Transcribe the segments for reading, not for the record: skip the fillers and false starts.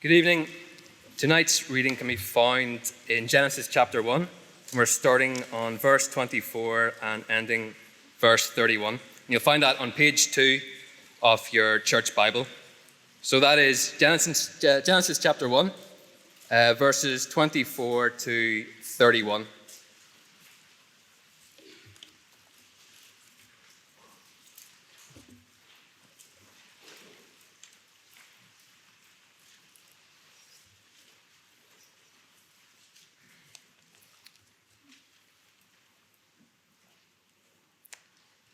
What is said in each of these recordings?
Good evening. Tonight's reading can be found in Genesis chapter 1. We're starting on verse 24 and ending verse 31. And you'll find that on page 2 of your church Bible. So that is Genesis chapter 1, verses 24 to 31.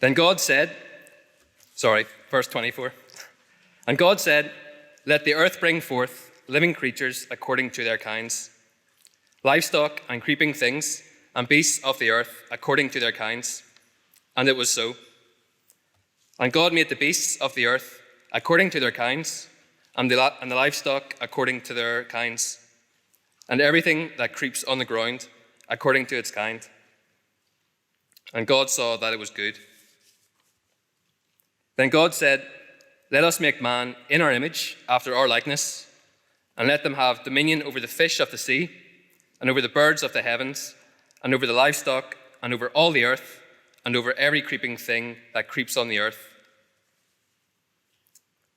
Then God said, verse 24. And God said, "Let the earth bring forth living creatures according to their kinds, livestock and creeping things, and beasts of the earth according to their kinds." And it was so. And God made the beasts of the earth according to their kinds, and the livestock according to their kinds, and everything that creeps on the ground according to its kind. And God saw that it was good. Then God said, "Let us make man in our image, after our likeness, and let them have dominion over the fish of the sea, and over the birds of the heavens, and over the livestock, and over all the earth, and over every creeping thing that creeps on the earth."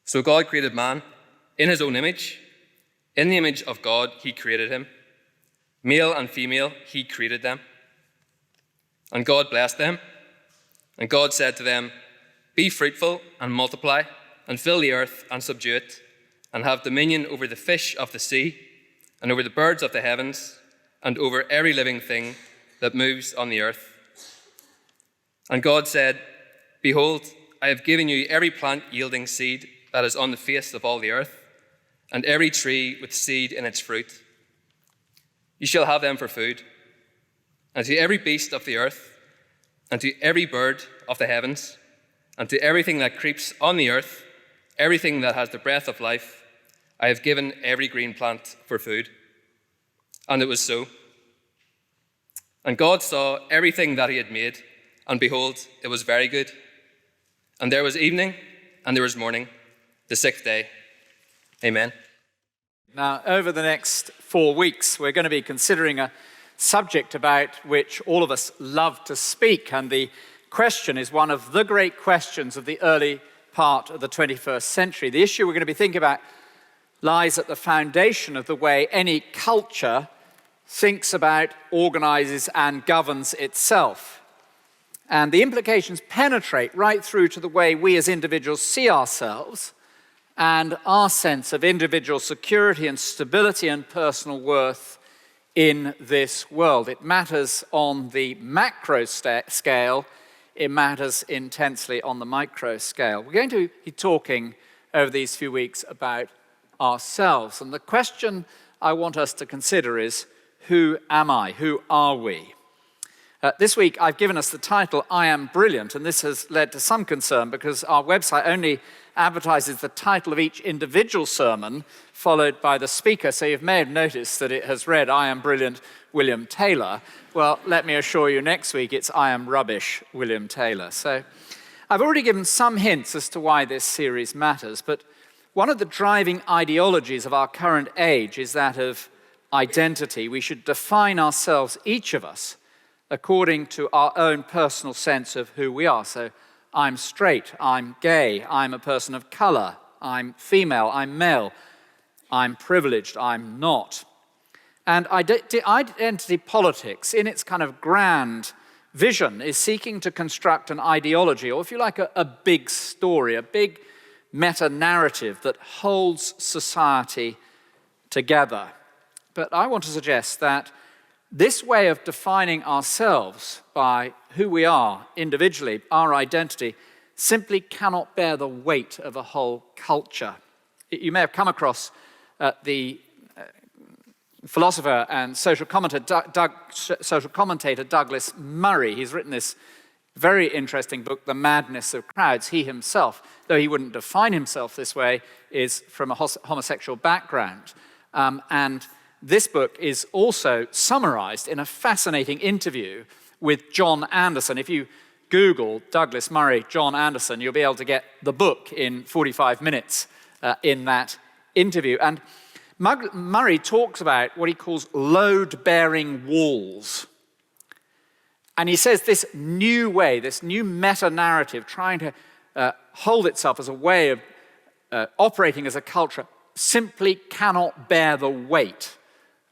So God created man in his own image. In the image of God he created him. Male and female he created them. And God blessed them. And God said to them, "Be fruitful and multiply, and fill the earth and subdue it, and have dominion over the fish of the sea, and over the birds of the heavens, and over every living thing that moves on the earth." And God said, "Behold, I have given you every plant yielding seed that is on the face of all the earth, and every tree with seed in its fruit. You shall have them for food. And to every beast of the earth, and to every bird of the heavens, and to everything that creeps on the earth, everything that has the breath of life, I have given every green plant for food." And it was so. And God saw everything that he had made, and behold, it was very good. And there was evening, and there was morning, the sixth day. Amen. Now, over the next 4 weeks, we're going to be considering a subject about which all of us love to speak, and the question is one of the great questions of the early part of the 21st century. The issue we're going to be thinking about lies at the foundation of the way any culture thinks about, organizes, and governs itself. And the implications penetrate right through to the way we as individuals see ourselves and our sense of individual security and stability and personal worth in this world. It matters on the macro scale. It matters intensely on the micro scale. We're going to be talking over these few weeks about ourselves. And the question I want us to consider is, who am I? Who are we? This week I've given us the title, "I Am Brilliant," and this has led to some concern because our website only advertises the title of each individual sermon followed by the speaker. So you may have noticed that it has read, "I Am Brilliant, William Taylor." Well, let me assure you, next week it's "I Am Rubbish, William Taylor." So I've already given some hints as to why this series matters, but one of the driving ideologies of our current age is that of identity. We should define ourselves, each of us, according to our own personal sense of who we are. So I'm straight, I'm gay, I'm a person of color, I'm female, I'm male, I'm privileged, I'm not. And identity politics, in its kind of grand vision, is seeking to construct an ideology, or if you like, a big story, a big meta-narrative that holds society together. But I want to suggest that this way of defining ourselves by who we are individually, our identity, simply cannot bear the weight of a whole culture. You may have come across the philosopher and social commentator Douglas Murray. He's written this very interesting book, The Madness of Crowds. He himself, though he wouldn't define himself this way, is from a homosexual background. And this book is also summarized in a fascinating interview with John Anderson. If you Google Douglas Murray, John Anderson, you'll be able to get the book in 45 minutes in that interview. And Murray talks about what he calls load-bearing walls. And he says this new way, this new meta-narrative, trying to hold itself as a way of operating as a culture, simply cannot bear the weight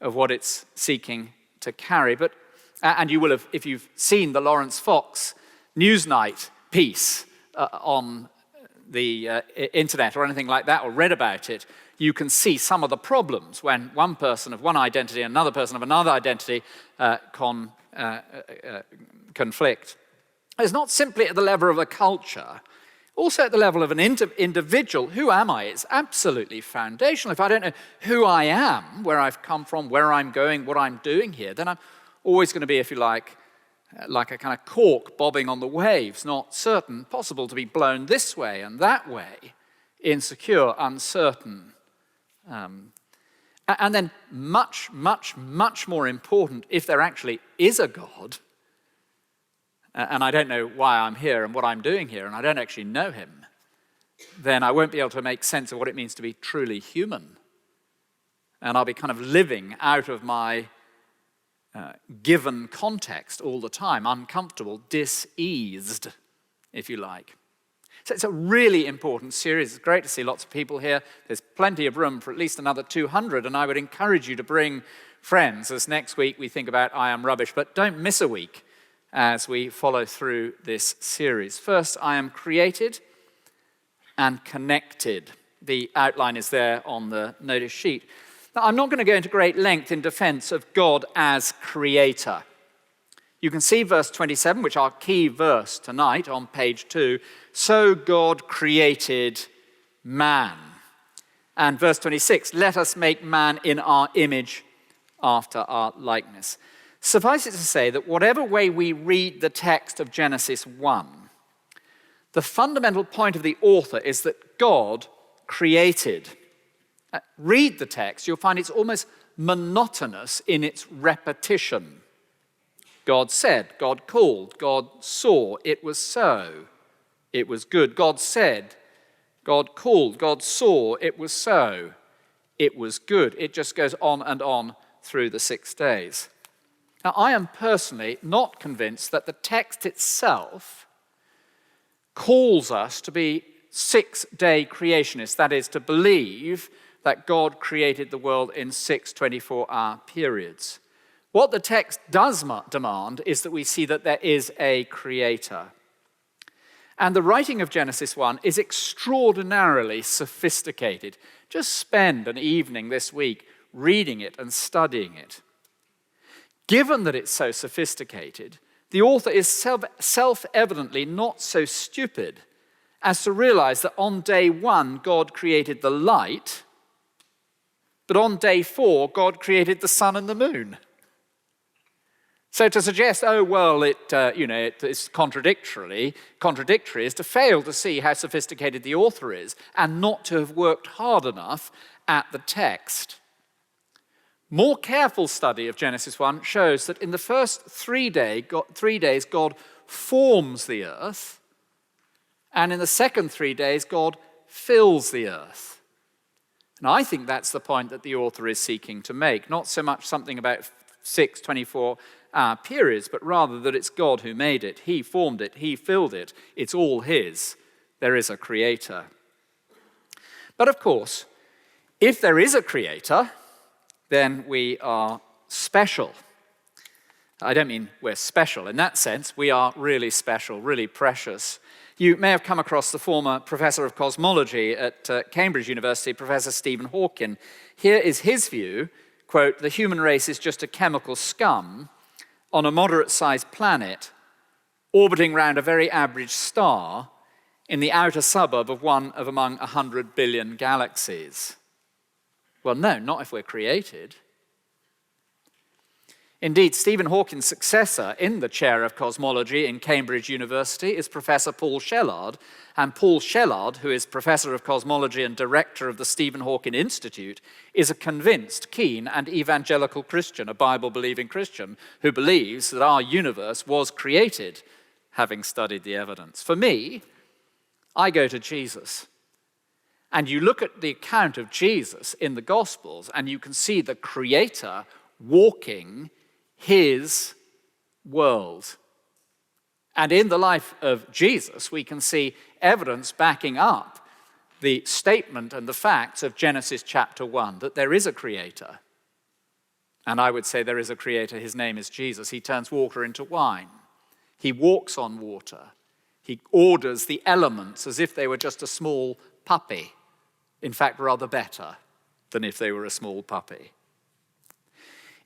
of what it's seeking to carry. But and you will have, if you've seen the Lawrence Fox Newsnight piece on the internet or anything like that, or read about it, you can see some of the problems when one person of one identity and another person of another identity conflict. It's not simply at the level of a culture, also at the level of an individual. Who am I? It's absolutely foundational. If I don't know who I am, where I've come from, where I'm going, what I'm doing here, then I'm always going to be, if you like a kind of cork bobbing on the waves, not certain, possible to be blown this way and that way, insecure, uncertain. And then much, much, much more important, if there actually is a God, and I don't know why I'm here and what I'm doing here, and I don't actually know him, then I won't be able to make sense of what it means to be truly human. And I'll be kind of living out of my given context all the time, uncomfortable, diseased, if you like. So it's a really important series. It's great to see lots of people here. There's plenty of room for at least another 200, and I would encourage you to bring friends as next week we think about I Am Rubbish. But don't miss a week as we follow through this series. First, I am created and connected. The outline is there on the notice sheet. Now, I'm not going to go into great length in defense of God as creator. You can see verse 27, which is our key verse tonight on page 2. So God created man. And verse 26, let us make man in our image after our likeness. Suffice it to say that whatever way we read the text of Genesis 1, the fundamental point of the author is that God created. Read the text, you'll find it's almost monotonous in its repetition. God said, God called, God saw, it was so, it was good. God said, God called, God saw, it was so, it was good. It just goes on and on through the 6 days. Now, I am personally not convinced that the text itself calls us to be 6-day creationists, that is, to believe that God created the world in 6 24-hour periods. What the text does demand is that we see that there is a creator. And the writing of Genesis 1 is extraordinarily sophisticated. Just spend an evening this week reading it and studying it. Given that it's so sophisticated, the author is self-evidently not so stupid as to realize that on day 1, God created the light, but on day 4, God created the sun and the moon. So to suggest, oh, well, it's contradictory is to fail to see how sophisticated the author is and not to have worked hard enough at the text. More careful study of Genesis 1 shows that in the first 3 days, God forms the earth, and in the second 3 days, God fills the earth. And I think that's the point that the author is seeking to make, not so much something about 6 24-hour periods, but rather that it's God who made it. He formed it, he filled it. It's all his. There is a creator. But of course, if there is a creator, then we are special. I don't mean we're special. In that sense, we are really special, really precious. You may have come across the former professor of cosmology at Cambridge University, Professor Stephen Hawking. Here is his view, quote, the human race is just a chemical scum on a moderate-sized planet orbiting around a very average star in the outer suburb of one of among 100 billion galaxies. Well, no, not if we're created. Indeed, Stephen Hawking's successor in the chair of cosmology in Cambridge University is Professor Paul Shellard, and Paul Shellard, who is Professor of Cosmology and Director of the Stephen Hawking Institute, is a convinced, keen, and evangelical Christian, a Bible-believing Christian, who believes that our universe was created, having studied the evidence. For me, I go to Jesus. And you look at the account of Jesus in the Gospels, and you can see the Creator walking his world. And in the life of Jesus, we can see evidence backing up the statement and the facts of Genesis chapter 1, that there is a Creator. And I would say there is a Creator. His name is Jesus. He turns water into wine. He walks on water. He orders the elements as if they were just a small puppy. In fact, rather better than if they were a small puppy.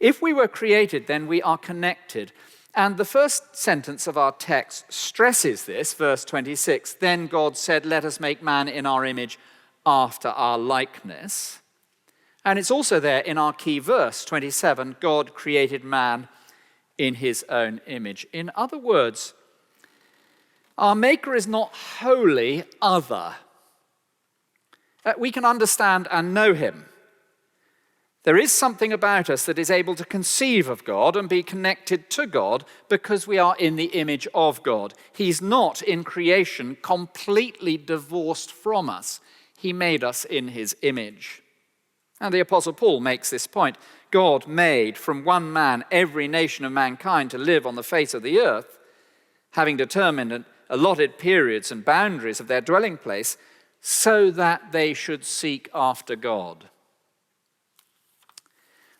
If we were created, then we are connected. And the first sentence of our text stresses this, verse 26. Then God said, let us make man in our image after our likeness. And it's also there in our key verse, 27. God created man in his own image. In other words, our Maker is not wholly other. We can understand and know him. There is something about us that is able to conceive of God and be connected to God because we are in the image of God. He's not in creation completely divorced from us. He made us in his image. And the Apostle Paul makes this point. God made from one man every nation of mankind to live on the face of the earth, having determined allotted periods and boundaries of their dwelling place, so that they should seek after God.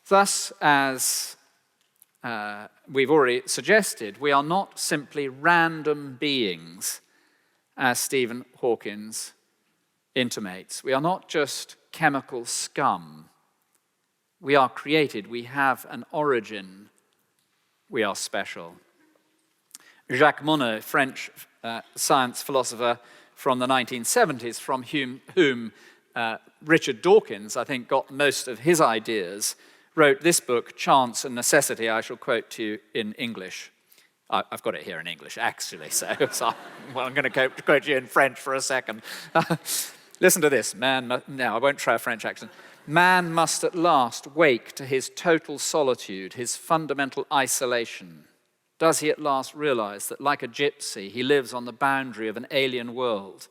Thus, as we've already suggested, we are not simply random beings, as Stephen Hawkins intimates. We are not just chemical scum. We are created. We have an origin. We are special. Jacques Monod, French science philosopher from the 1970s, from whom Richard Dawkins, I think, got most of his ideas, wrote this book, Chance and Necessity. I shall quote to you in English. I've got it here in English, actually, so well, I'm going to quote you in French for a second. Listen to this. No, I won't try a French accent. Man must at last wake to his total solitude, his fundamental isolation. Does he at last realize that, like a gypsy, he lives on the boundary of an alien world,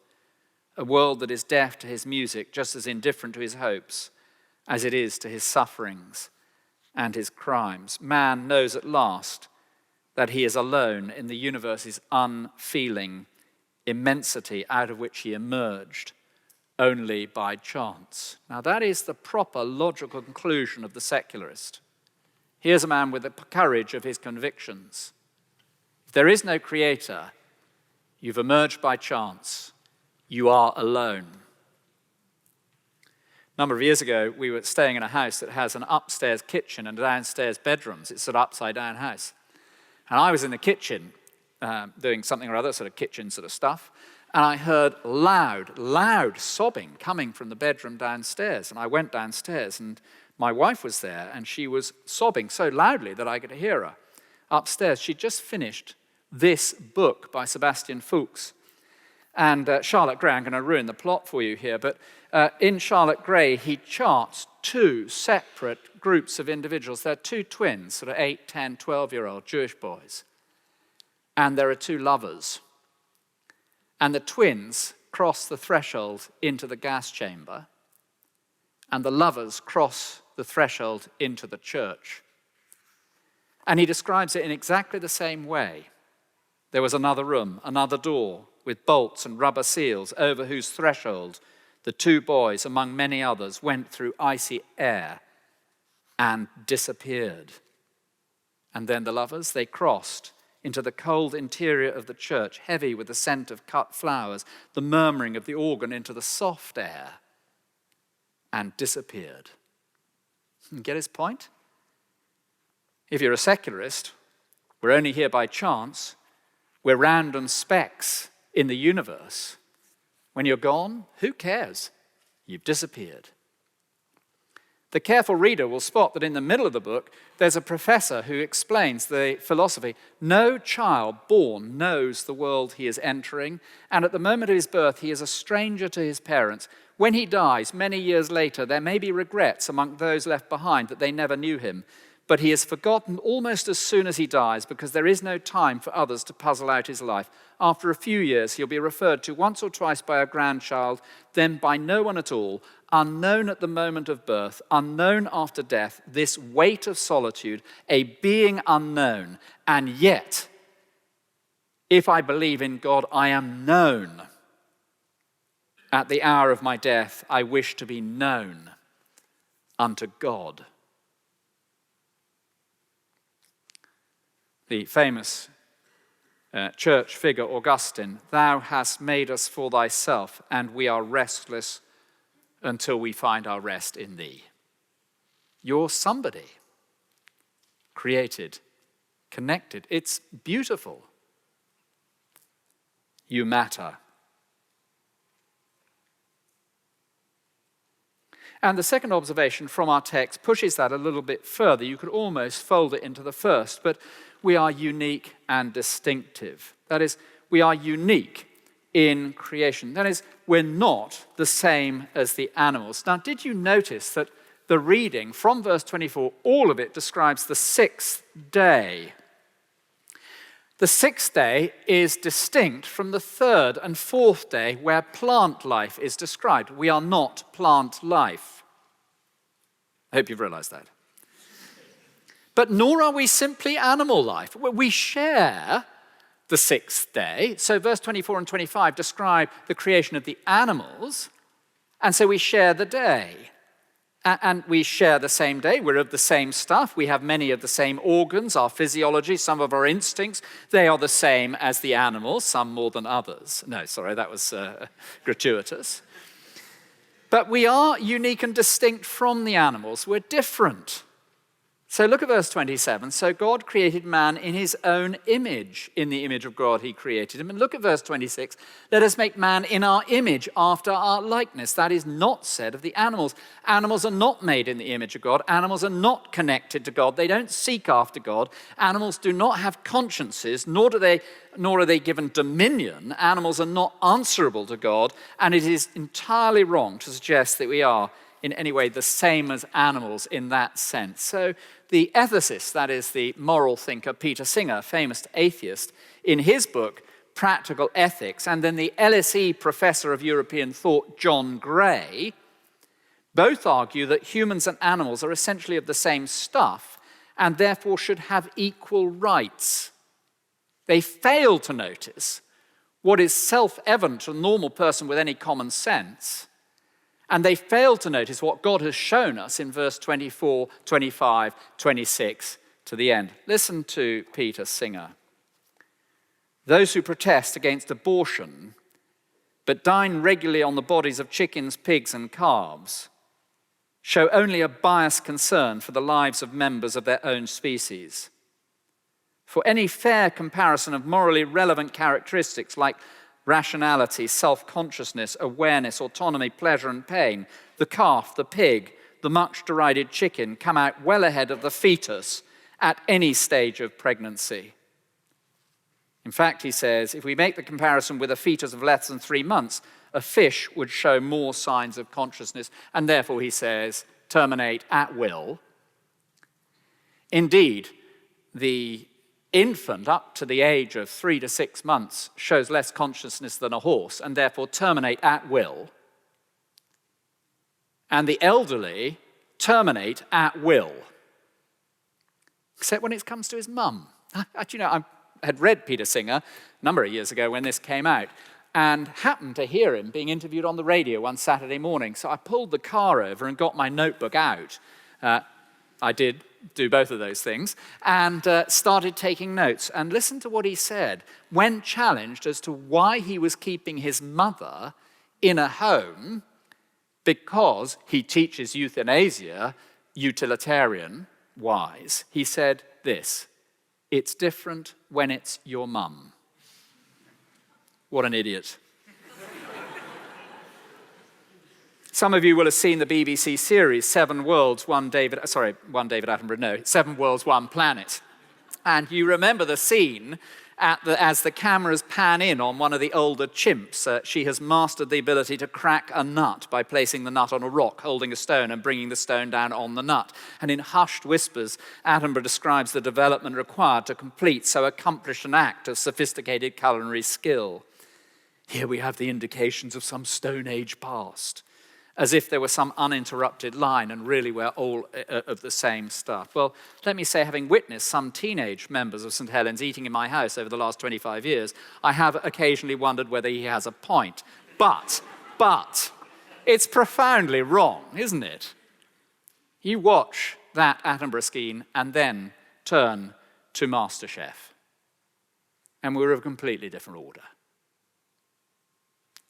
a world that is deaf to his music, just as indifferent to his hopes as it is to his sufferings and his crimes? Man knows at last that he is alone in the universe's unfeeling immensity out of which he emerged only by chance. Now that is the proper logical conclusion of the secularist. Here's a man with the courage of his convictions. If there is no creator, you've emerged by chance. You are alone. A number of years ago, we were staying in a house that has an upstairs kitchen and downstairs bedrooms. It's an upside-down house. And I was in the kitchen doing something or other, sort of kitchen sort of stuff, and I heard loud sobbing coming from the bedroom downstairs. And I went downstairs, and my wife was there, and she was sobbing so loudly that I could hear her upstairs. She'd just finished this book by Sebastian Fuchs. And Charlotte Gray, I'm going to ruin the plot for you here, but in Charlotte Gray, he charts two separate groups of individuals. They're two twins, sort of 8, 10, 12-year-old Jewish boys. And there are two lovers. And the twins cross the threshold into the gas chamber, and the lovers cross the threshold into the church. And he describes it in exactly the same way. There was another room, another door, with bolts and rubber seals, over whose threshold the two boys, among many others, went through icy air and disappeared. And then the lovers, they crossed into the cold interior of the church, heavy with the scent of cut flowers, the murmuring of the organ into the soft air, and disappeared. Get his point? If you're a secularist, we're only here by chance. We're random specks in the universe. When you're gone, who cares? You've disappeared. The careful reader will spot that in the middle of the book, there's a professor who explains the philosophy. No child born knows the world he is entering, and at the moment of his birth, he is a stranger to his parents. When he dies, many years later, there may be regrets among those left behind that they never knew him. but he is forgotten almost as soon as he dies because there is no time for others to puzzle out his life. After a few years, he'll be referred to once or twice by a grandchild, then by no one at all, unknown at the moment of birth, unknown after death, this weight of solitude, a being unknown. And yet, if I believe in God, I am known. At the hour of my death, I wish to be known unto God. The famous church figure Augustine, thou hast made us for thyself, and we are restless until we find our rest in thee. You're somebody, created, connected. It's beautiful. You matter. And the second observation from our text pushes that a little bit further. You could almost fold it into the first, but we are unique and distinctive. That is, we are unique in creation. That is, we're not the same as the animals. Now, did you notice that the reading from verse 24, all of it describes the sixth day? The sixth day is distinct from the third and fourth day where plant life is described. We are not plant life. I hope you've realized that. But nor are we simply animal life. We share the sixth day. So verse 24 and 25 describe the creation of the animals, and so we share the day. And we share the same day. We're of the same stuff. We have many of the same organs, our physiology, some of our instincts. They are the same as the animals, some more than others. No, sorry, that was gratuitous. But we are unique and distinct from the animals. We're different. So look at verse 27. So God created man in his own image. In the image of God he created him. And look at verse 26. Let us make man in our image after our likeness. That is not said of the animals. Animals are not made in the image of God. Animals are not connected to God. They don't seek after God. Animals do not have consciences, nor are they given dominion. Animals are not answerable to God. And it is entirely wrong to suggest that we are in any way the same as animals in that sense. So the ethicist, that is the moral thinker Peter Singer, famous atheist, in his book, Practical Ethics, and then the LSE professor of European thought, John Gray, both argue that humans and animals are essentially of the same stuff and therefore should have equal rights. They fail to notice what is self-evident to a normal person with any common sense, and they fail to notice what God has shown us in verse 24, 25, 26 to the end. Listen to Peter Singer. Those who protest against abortion but dine regularly on the bodies of chickens, pigs, and calves show only a biased concern for the lives of members of their own species. For any fair comparison of morally relevant characteristics like rationality, self-consciousness, awareness, autonomy, pleasure, and pain, the calf, the pig, the much derided chicken come out well ahead of the fetus at any stage of pregnancy. In fact, he says, if we make the comparison with a fetus of less than 3 months, a fish would show more signs of consciousness, and therefore, he says, terminate at will. Indeed, the infant up to the age of 3 to 6 months shows less consciousness than a horse, and therefore terminate at will. And the elderly terminate at will. Except when it comes to his mum. Actually, I had read Peter Singer a number of years ago when this came out, and happened to hear him being interviewed on the radio one Saturday morning. So I pulled the car over and got my notebook out. I did do both of those things, and started taking notes. And listen to what he said when challenged as to why he was keeping his mother in a home, because he teaches euthanasia utilitarian-wise. He said this: it's different when it's your mum. What an idiot. Some of you will have seen the BBC series, 7 Worlds, One David Attenborough, no, 7 Worlds, One Planet. And you remember the scene as the cameras pan in on one of the older chimps, she has mastered the ability to crack a nut by placing the nut on a rock, holding a stone and bringing the stone down on the nut. And in hushed whispers, Attenborough describes the development required to complete so accomplished an act of sophisticated culinary skill. Here we have the indications of some Stone Age past, as if there were some uninterrupted line and really we're all of the same stuff. Well, let me say, having witnessed some teenage members of St. Helens eating in my house over the last 25 years, I have occasionally wondered whether he has a point. But, it's profoundly wrong, isn't it? You watch that Attenborough scheme and then turn to MasterChef, and we're of a completely different order.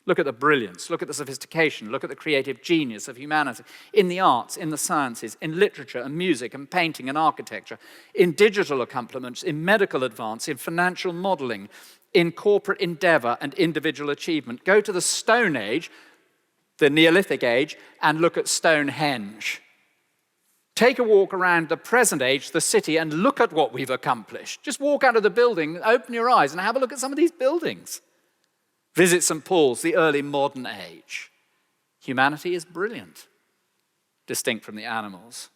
Look at the brilliance, look at the sophistication, look at the creative genius of humanity in the arts, in the sciences, in literature and music and painting and architecture, in digital accomplishments, in medical advance, in financial modeling, in corporate endeavor and individual achievement. Go to the Stone Age, the Neolithic Age, and look at Stonehenge. Take a walk around the present age, the city, and look at what we've accomplished. Just walk out of the building, open your eyes, and have a look at some of these buildings. Visit St. Paul's, the early modern age. Humanity is brilliant, distinct from the animals.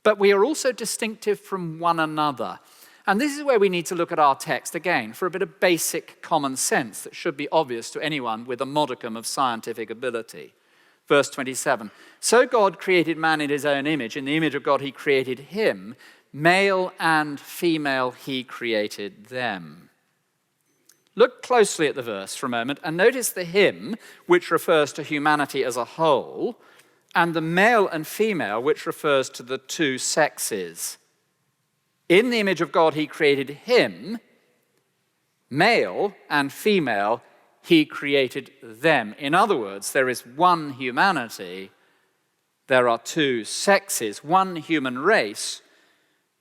But we are also distinctive from one another. And this is where we need to look at our text again for a bit of basic common sense that should be obvious to anyone with a modicum of scientific ability. Verse 27, so God created man in his own image. In the image of God he created him. Male and female he created them. Look closely at the verse for a moment and notice the him, which refers to humanity as a whole, and the male and female, which refers to the two sexes. In the image of God, he created him. Male and female, he created them. In other words, there is one humanity, there are two sexes, one human race,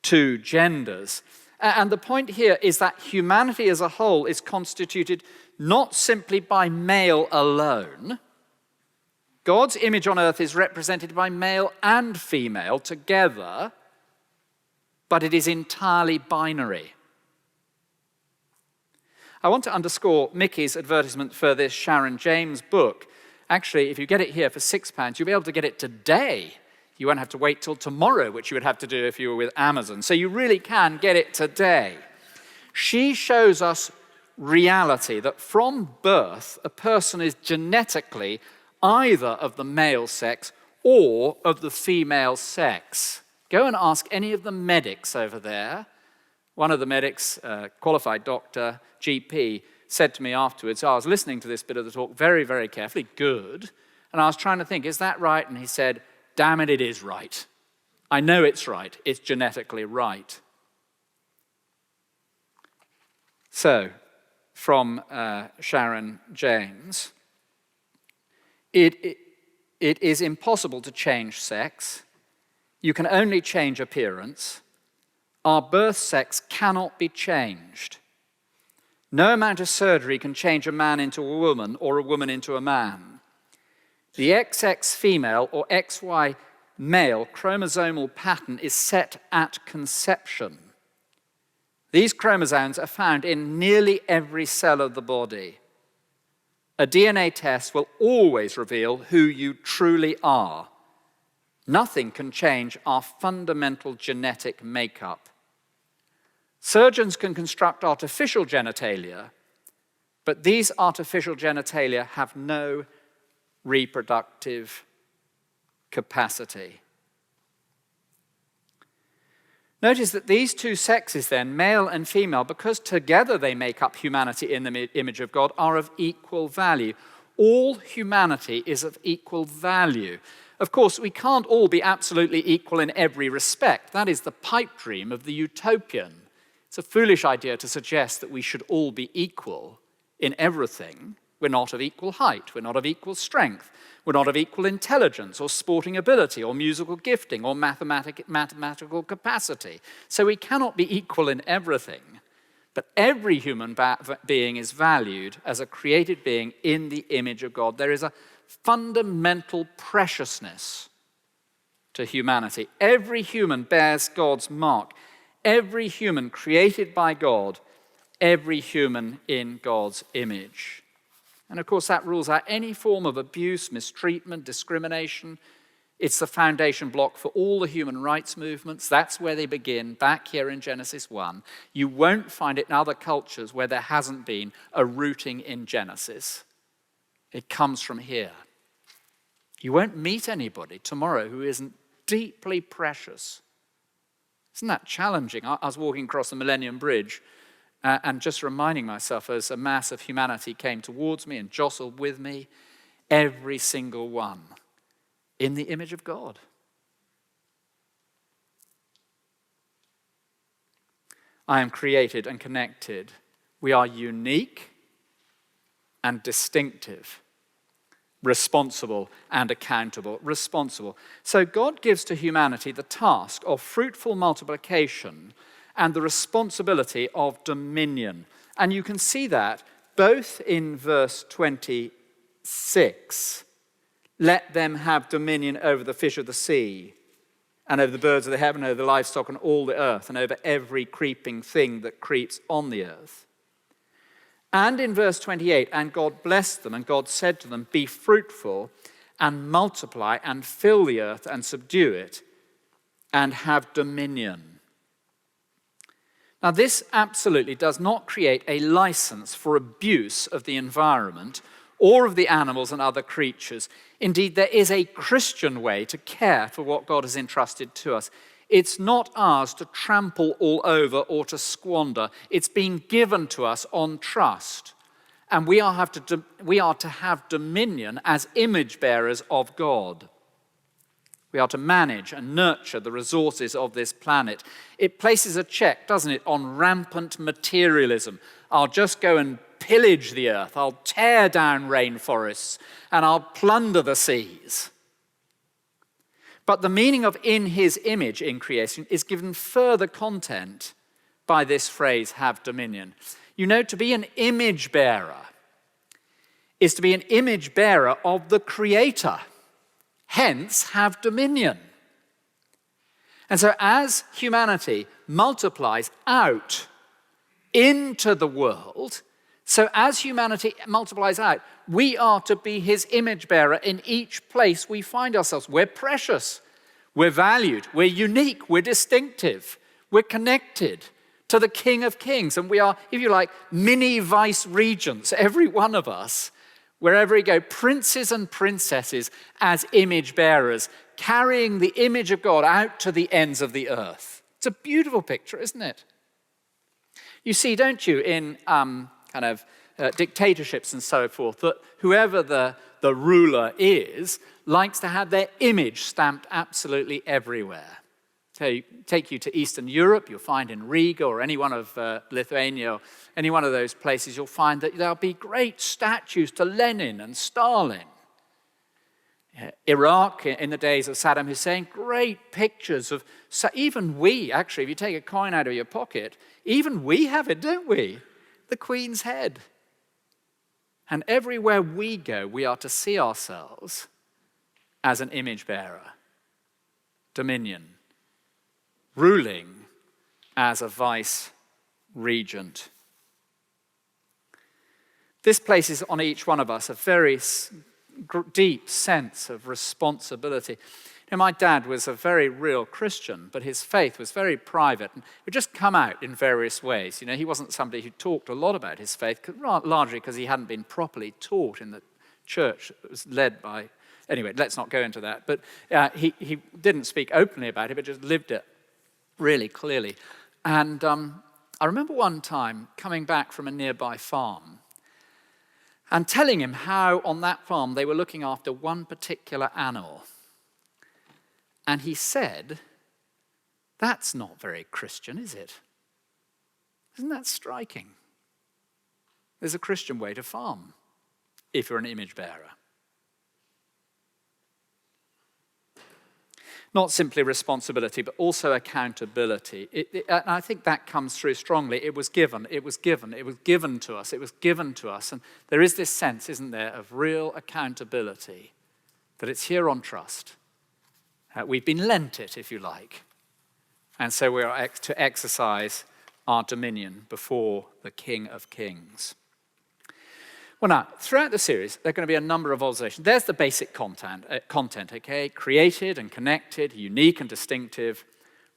two genders. And the point here is that humanity as a whole is constituted not simply by male alone. God's image on earth is represented by male and female together, but it is entirely binary. I want to underscore Mickey's advertisement for this Sharon James book. Actually, if you get it here for £6, you'll be able to get it today. You won't have to wait till tomorrow, which you would have to do if you were with Amazon. So you really can get it today. She shows us reality, that from birth, a person is genetically either of the male sex or of the female sex. Go and ask any of the medics over there. One of the medics, qualified doctor, GP, said to me afterwards, I was listening to this bit of the talk very, very carefully, good, and I was trying to think, is that right? And he said, damn it, it is right. I know it's right. It's genetically right. So, from Sharon James, it is impossible to change sex. You can only change appearance. Our birth sex cannot be changed. No amount of surgery can change a man into a woman or a woman into a man. The XX female or XY male chromosomal pattern is set at conception. These chromosomes are found in nearly every cell of the body. A DNA test will always reveal who you truly are. Nothing can change our fundamental genetic makeup. Surgeons can construct artificial genitalia, but these artificial genitalia have no reproductive capacity. Notice that these two sexes then, male and female, because together they make up humanity in the image of God, are of equal value. All humanity is of equal value. Of course, we can't all be absolutely equal in every respect. That is the pipe dream of the utopian. It's a foolish idea to suggest that we should all be equal in everything. We're not of equal height, we're not of equal strength, we're not of equal intelligence or sporting ability or musical gifting or mathematical capacity. So we cannot be equal in everything. But every human being is valued as a created being in the image of God. There is a fundamental preciousness to humanity. Every human bears God's mark. Every human created by God, every human in God's image. And of course, that rules out any form of abuse, mistreatment, discrimination. It's the foundation block for all the human rights movements. That's where they begin, back here in Genesis 1. You won't find it in other cultures where there hasn't been a rooting in Genesis. It comes from here. You won't meet anybody tomorrow who isn't deeply precious. Isn't that challenging? I was walking across the Millennium Bridge and just reminding myself as a mass of humanity came towards me and jostled with me, every single one in the image of God. I am created and connected. We are unique and distinctive, responsible and accountable. Responsible. So God gives to humanity the task of fruitful multiplication and the responsibility of dominion. And you can see that both in verse 26. Let them have dominion over the fish of the sea, and over the birds of the heaven, over the livestock and all the earth, and over every creeping thing that creeps on the earth. And in verse 28, and God blessed them, and God said to them, be fruitful and multiply and fill the earth and subdue it and have dominion. Now, this absolutely does not create a license for abuse of the environment or of the animals and other creatures. Indeed, there is a Christian way to care for what God has entrusted to us. It's not ours to trample all over or to squander. It's been given to us on trust. And we are to have dominion as image bearers of God. We are to manage and nurture the resources of this planet. It places a check, doesn't it, on rampant materialism. I'll just go and pillage the earth. I'll tear down rainforests and I'll plunder the seas. But the meaning of in his image in creation is given further content by this phrase, have dominion. You know, to be an image bearer is to be an image bearer of the Creator. Hence, have dominion. And so as humanity multiplies out into the world, so as humanity multiplies out, we are to be his image bearer in each place we find ourselves. We're precious, we're valued, we're unique, we're distinctive, we're connected to the King of Kings. And we are, if you like, mini vice regents, every one of us, wherever we go, princes and princesses as image bearers, carrying the image of God out to the ends of the earth. It's a beautiful picture, isn't it? You see, don't you, in dictatorships and so forth, that whoever the ruler is likes to have their image stamped absolutely everywhere. So take you to Eastern Europe, you'll find in Riga or any one of Lithuania or any one of those places, you'll find that there'll be great statues to Lenin and Stalin. Iraq, in the days of Saddam Hussein, great pictures of, even we, actually, if you take a coin out of your pocket, even we have it, don't we? The Queen's head. And everywhere we go, we are to see ourselves as an image bearer. Dominion. Ruling as a vice regent. This places on each one of us a very deep sense of responsibility. You know, my dad was a very real Christian, but his faith was very private and it would just come out in various ways. You know, he wasn't somebody who talked a lot about his faith, largely because he hadn't been properly taught in the church that was led by. Anyway, let's not go into that. But he didn't speak openly about it, but just lived it really clearly. And I remember one time coming back from a nearby farm and telling him how on that farm they were looking after one particular animal. And he said, that's not very Christian, is it? Isn't that striking? There's a Christian way to farm if you're an image bearer. Not simply responsibility, but also accountability. And I think that comes through strongly. It was given to us. And there is this sense, isn't there, of real accountability, that it's here on trust. We've been lent it, if you like. And so we are to exercise our dominion before the King of Kings. Well, now, throughout the series, there are going to be a number of observations. There's the basic content, okay? Created and connected, unique and distinctive,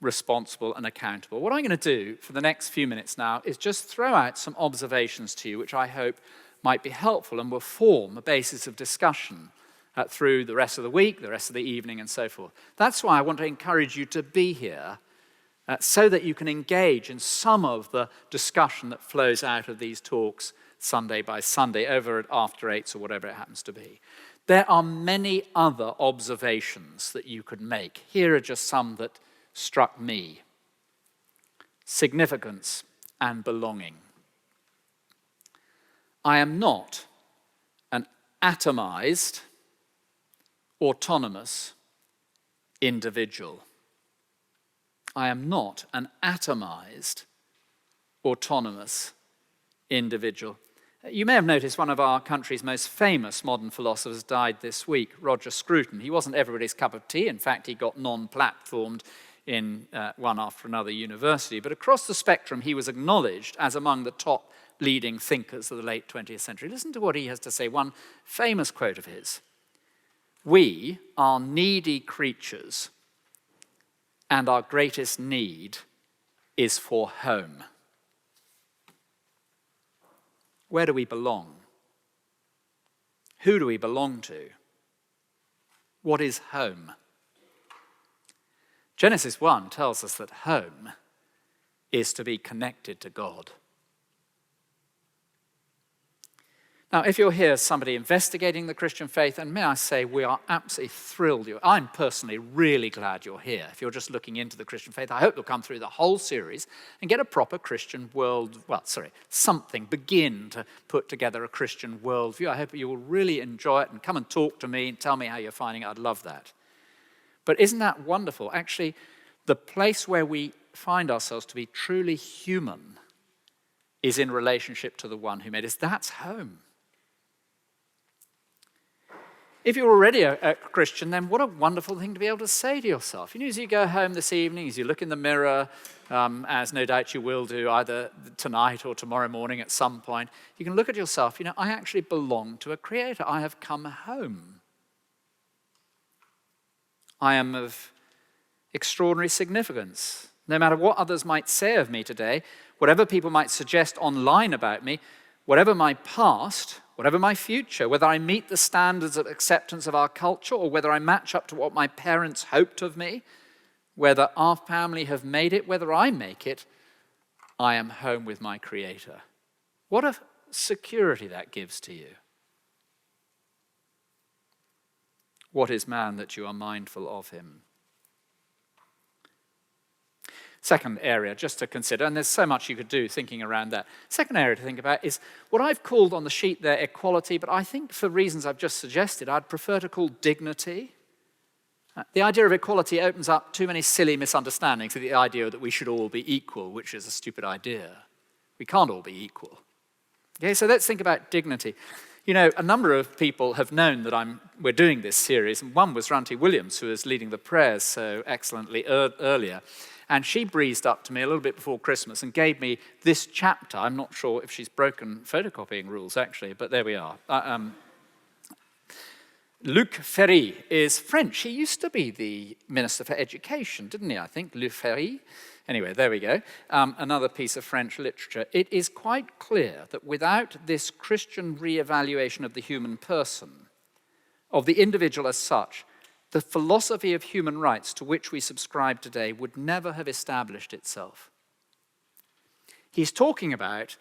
responsible and accountable. What I'm going to do for the next few minutes now is just throw out some observations to you, which I hope might be helpful and will form a basis of discussion through the rest of the week, the rest of the evening, and so forth. That's why I want to encourage you to be here so that you can engage in some of the discussion that flows out of these talks Sunday by Sunday, over at after eights or whatever it happens to be. There are many other observations that you could make. Here are just some that struck me. Significance and belonging. I am not an atomized, autonomous individual. I am not an atomized, autonomous individual. You may have noticed one of our country's most famous modern philosophers died this week, Roger Scruton. He wasn't everybody's cup of tea. In fact, he got non-platformed in one after another university. But across the spectrum, he was acknowledged as among the top leading thinkers of the late 20th century. Listen to what he has to say, one famous quote of his. "We are needy creatures, and our greatest need is for home." Where do we belong? Who do we belong to? What is home? Genesis 1 tells us that home is to be connected to God. Now, if you're here as somebody investigating the Christian faith, and may I say we are absolutely thrilled. I'm personally really glad you're here. If you're just looking into the Christian faith, I hope you'll come through the whole series and get a proper Christian begin to put together a Christian worldview. I hope you will really enjoy it and come and talk to me and tell me how you're finding it. I'd love that. But isn't that wonderful? Actually, the place where we find ourselves to be truly human is in relationship to the one who made us. That's home. If you're already a Christian, then what a wonderful thing to be able to say to yourself. As you go home this evening, as you look in the mirror, as no doubt you will do either tonight or tomorrow morning at some point, you can look at yourself, I actually belong to a creator. I have come home. I am of extraordinary significance. No matter what others might say of me today, whatever people might suggest online about me, whatever my past, whatever my future, whether I meet the standards of acceptance of our culture or whether I match up to what my parents hoped of me, whether our family have made it, whether I make it, I am home with my Creator. What a security that gives to you. What is man that you are mindful of him? Second area just to consider, and there's so much you could do thinking around that. Second area to think about is what I've called on the sheet there equality, but I think for reasons I've just suggested, I'd prefer to call dignity. The idea of equality opens up too many silly misunderstandings of the idea that we should all be equal, which is a stupid idea. We can't all be equal. Okay, so let's think about dignity. A number of people have known that we're doing this series, and one was Ranti Williams, who was leading the prayers so excellently earlier. And she breezed up to me a little bit before Christmas and gave me this chapter. I'm not sure if she's broken photocopying rules, actually, but there we are. Luc Ferry is French. He used to be the Minister for Education, didn't he, I think? Luc Ferry. Anyway, there we go. Another piece of French literature. It is quite clear that without this Christian re-evaluation of the human person, of the individual as such, the philosophy of human rights to which we subscribe today would never have established itself. He's talking about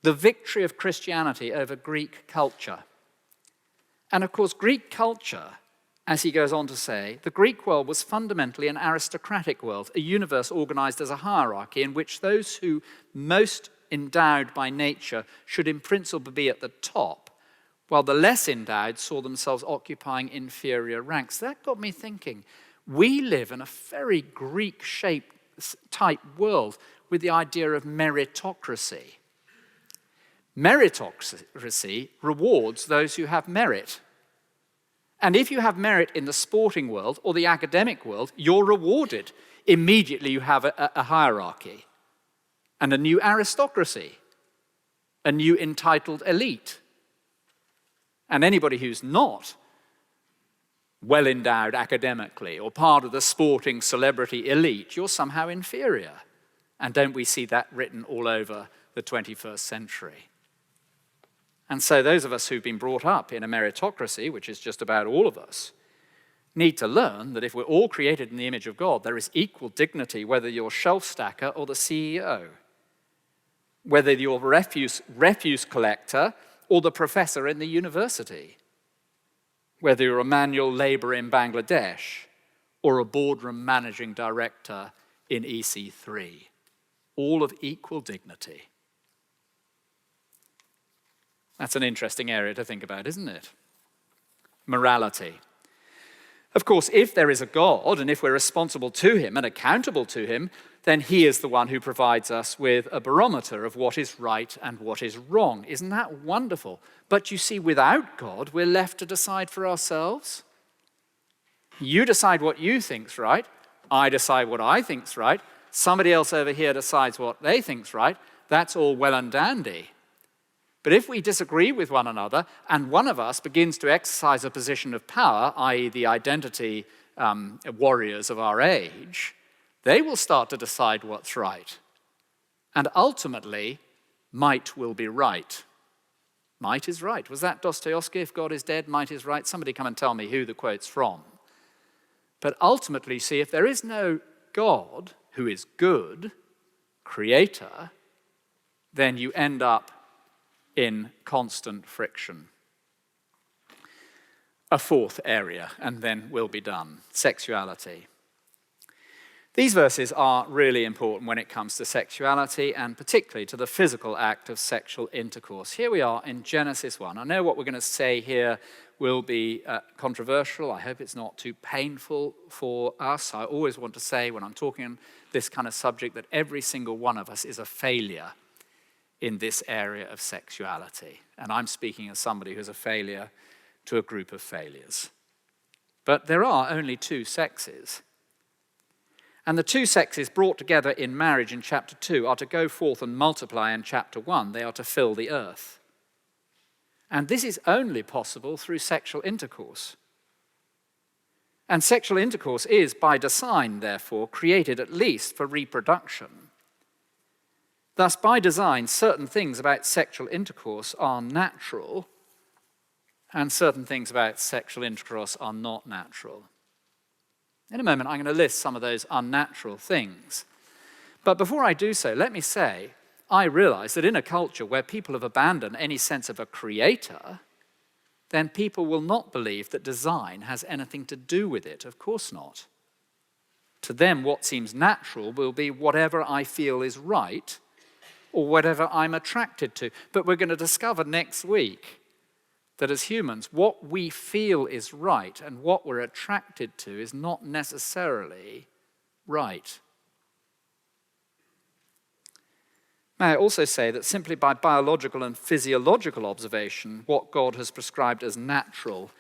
the victory of Christianity over Greek culture. And of course, Greek culture, as he goes on to say, the Greek world was fundamentally an aristocratic world, a universe organized as a hierarchy in which those who most endowed by nature should in principle be at the top, while the less endowed saw themselves occupying inferior ranks. That got me thinking. We live in a very Greek-shaped type world with the idea of meritocracy. Meritocracy rewards those who have merit. And if you have merit in the sporting world or the academic world, you're rewarded. immediately you have a hierarchy and a new aristocracy, a new entitled elite. And anybody who's not well endowed academically or part of the sporting celebrity elite, you're somehow inferior. And don't we see that written all over the 21st century? And so those of us who've been brought up in a meritocracy, which is just about all of us, need to learn that if we're all created in the image of God, there is equal dignity whether you're shelf stacker or the CEO, whether you're refuse collector or the professor in the university, whether you're a manual laborer in Bangladesh or a boardroom managing director in EC3, all of equal dignity. That's an interesting area to think about, isn't it? Morality. Of course, if there is a God and if we're responsible to him and accountable to him, then he is the one who provides us with a barometer of what is right and what is wrong. Isn't that wonderful? But you see, without God, we're left to decide for ourselves. You decide what you think's right. I decide what I think's right. Somebody else over here decides what they think's right. That's all well and dandy. But if we disagree with one another and one of us begins to exercise a position of power, i.e. the identity warriors of our age, they will start to decide what's right. And ultimately, might will be right. Might is right. Was that Dostoevsky? If God is dead, might is right. Somebody come and tell me who the quote's from. But ultimately, see, if there is no God who is good, creator, then you end up in constant friction. A fourth area, and then we'll be done, sexuality. These verses are really important when it comes to sexuality and particularly to the physical act of sexual intercourse. Here we are in Genesis 1. I know what we're going to say here will be controversial. I hope it's not too painful for us. I always want to say when I'm talking on this kind of subject that every single one of us is a failure in this area of sexuality. And I'm speaking as somebody who's a failure to a group of failures. But there are only two sexes. And the two sexes brought together in marriage in chapter 2 are to go forth and multiply in chapter 1. They are to fill the earth. And this is only possible through sexual intercourse. And sexual intercourse is, by design, therefore, created at least for reproduction. Thus, by design, certain things about sexual intercourse are natural, and certain things about sexual intercourse are not natural. In a moment, I'm going to list some of those unnatural things. But before I do so, let me say, I realize that in a culture where people have abandoned any sense of a creator, then people will not believe that design has anything to do with it. Of course not. To them, what seems natural will be whatever I feel is right, or whatever I'm attracted to. But we're going to discover next week that as humans, what we feel is right and what we're attracted to is not necessarily right. May I also say that simply by biological and physiological observation, what God has prescribed as natural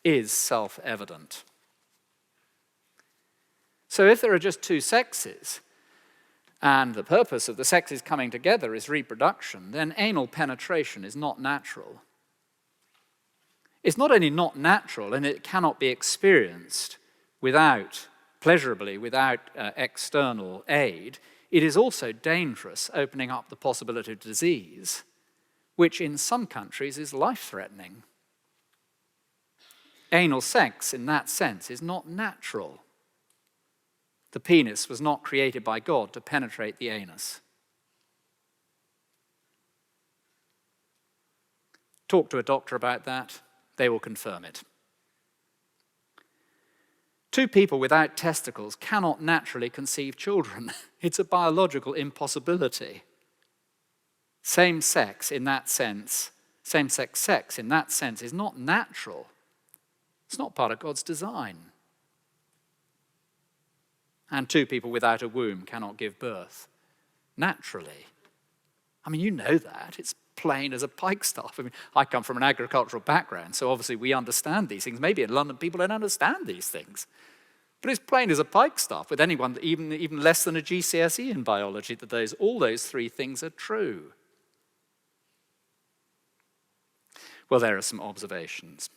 is self-evident. So if there are just two sexes, and the purpose of the sexes coming together is reproduction, then anal penetration is not natural. It's not only not natural, and it cannot be experienced pleasurably without external aid, it is also dangerous, opening up the possibility of disease, which in some countries is life-threatening. Anal sex, in that sense, is not natural. The penis was not created by God to penetrate the anus. Talk to a doctor about that, they will confirm it. Two people without testicles cannot naturally conceive children. It's a biological impossibility. Same-sex in that sense, same-sex sex in that sense is not natural. It's not part of God's design. And two people without a womb cannot give birth naturally. I mean, you know that. It's plain as a pikestaff. I mean, I come from an agricultural background, so obviously we understand these things. Maybe in London people don't understand these things. But it's plain as a pikestaff with anyone, even less than a GCSE in biology, that all those three things are true. Well, there are some observations.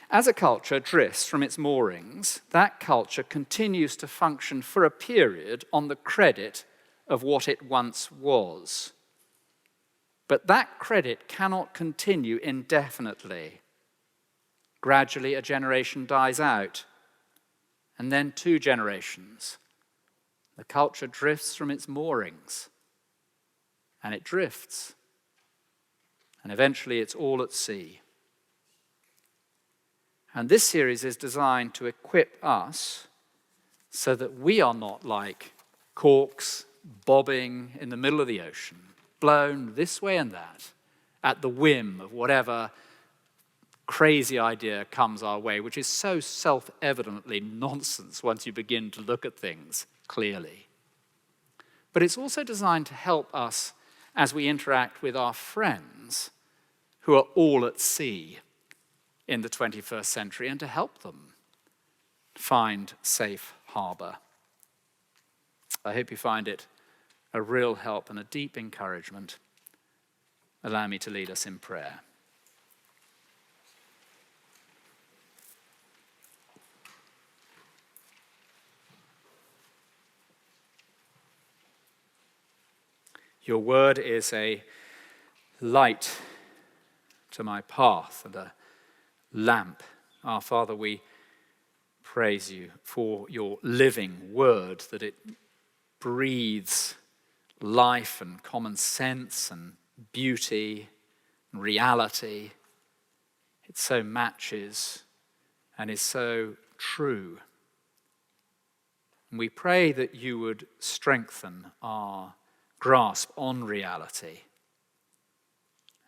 As a culture drifts from its moorings, that culture continues to function for a period on the credit of what it once was. But that credit cannot continue indefinitely. Gradually, a generation dies out, and then 2 generations. The culture drifts from its moorings, and it drifts, and eventually it's all at sea. And this series is designed to equip us so that we are not like corks bobbing in the middle of the ocean, blown this way and that at the whim of whatever crazy idea comes our way, which is so self-evidently nonsense once you begin to look at things clearly. But it's also designed to help us as we interact with our friends who are all at sea in the 21st century, and to help them find safe harbor. I hope you find it a real help and a deep encouragement. Allow me to lead us in prayer. Your word is a light to my path and a lamp. Our Father, we praise you for your living word, that it breathes life and common sense and beauty and reality. It so matches and is so true. And we pray that you would strengthen our grasp on reality.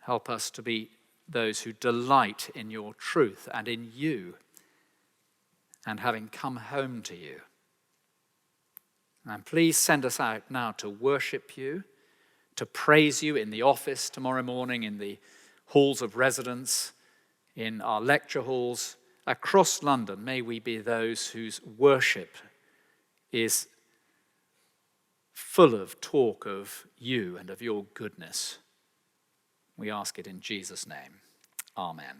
Help us to be those who delight in your truth and in you, and having come home to you. And please send us out now to worship you, to praise you in the office tomorrow morning, in the halls of residence, in our lecture halls. Across London, may we be those whose worship is full of talk of you and of your goodness. We ask it in Jesus' name. Amen.